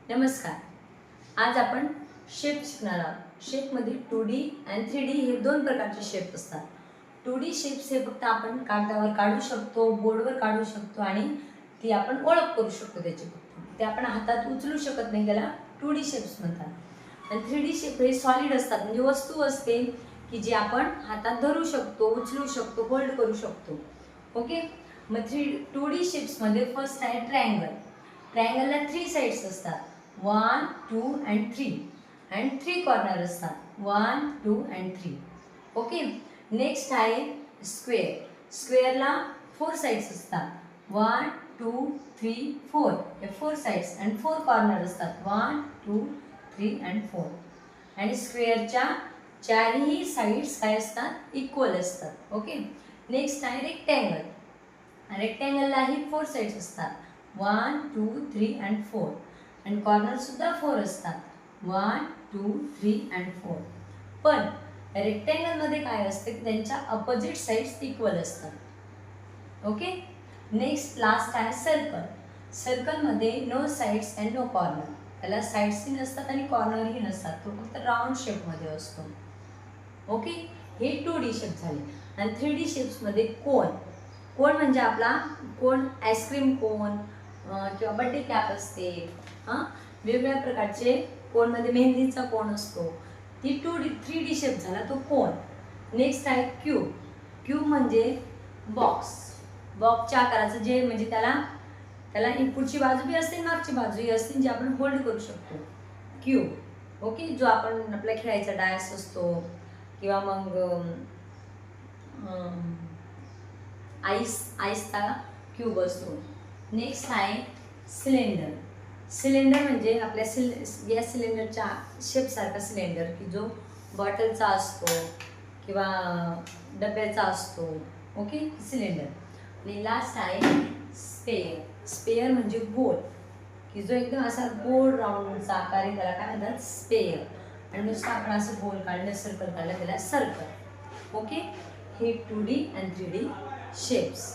नमस्कार. आज आपण शेप शिकणार आहोत. शेपमध्ये 2D आणि 3D हे दोन प्रकारचे शेप असतात. 2D शेप्स हे फक्त आपण कागदावर काढू शकतो, बोर्डवर काढू शकतो आणि ती आपण ओळख करू शकतो त्याची फक्त. ते आपण हातात उचलू शकत नाही, त्याला 2D शेप्स म्हणतात. आणि 3D शेप हे सॉलिड असतात, म्हणजे वस्तू असते की जी आपण हातात धरू शकतो, उचलू शकतो, होल्ड करू शकतो. ओके. मग 2D शेप्समध्ये फर्स्ट आहे ट्रायंगल. ट्रायंगलला 3 साइड्स असतात, 1, 2 and 3 and 3 कॉर्नर असतात, 1, 2 and 3. ओके. नेक्स्ट आहे स्क्वेअर. स्क्वेअरला 4 साइड्स असतात, 1, 2, 3, 4 हे 4 साइड्स आणि 4 कॉर्नर असतात, 1, 2, 3 and 4. आणि स्क्वेअरच्या चारही साइड्स काय असतात, इक्वल असतात. ओके. नेक्स्ट आहे रेक्टँगल. रेक्टँगललाही 4 साइड्स असतात, 1, 2, 3 and 4 आणि कॉर्नर सुद्धा 4 असतात, 1, 2, 3 and 4. पण रेक्टँगल मध्ये काय असते की त्यांच्या अपोजिट साइड्स इक्वल असतात. ओके. नेक्स्ट लास्ट आहे सर्कल. सर्कल मध्ये no sides and no corner. त्याला साइड्सही नसतात आणि कॉर्नरही नसतात, तो फक्त राऊंड शेप मध्ये असतो. ओके. हे 2D शेप झाले. आणि 3D शेप्स मध्ये कोन. कोन म्हणजे आपला कोन, आईस्क्रीम कोन किंवा बर्थडे कॅप असते. वेगवेगळ्या प्रकारचे कोनमध्ये मेहंदीचा कोन असतो. ती 3D शेप झाला तो कोन. नेक्स्ट आहे क्यूब. क्यूब म्हणजे बॉक्स. बॉक्सच्या आकाराचं, जे म्हणजे त्याला पुढची बाजू बी असते, मागची बाजूही असते, जे आपण होल्ड करू शकतो. क्यूब. ओके. जो आपण आपल्या खेळायचा डायस असतो किंवा मग आईसचा क्यूब असतो. नेक्स्ट आहे सिलेंडर. सिलेंडर म्हणजे आपल्या गॅस सिलेंडरच्या शेपसारखा सिलेंडर की जो बॉटलचा असतो किंवा डब्याचा असतो. ओके. सिलेंडर. आणि लास्ट आहे स्पेअर. स्पेअर म्हणजे गोल, की जो एकदम असा गोल राऊंडचा आकार आहे, त्याला काय म्हणतात, स्पेअर. आणि नुसतं आपण असं गोल काढलं, सर्कल काढलं, त्याला सर्कल. ओके. हे 2D and 3D शेप्स.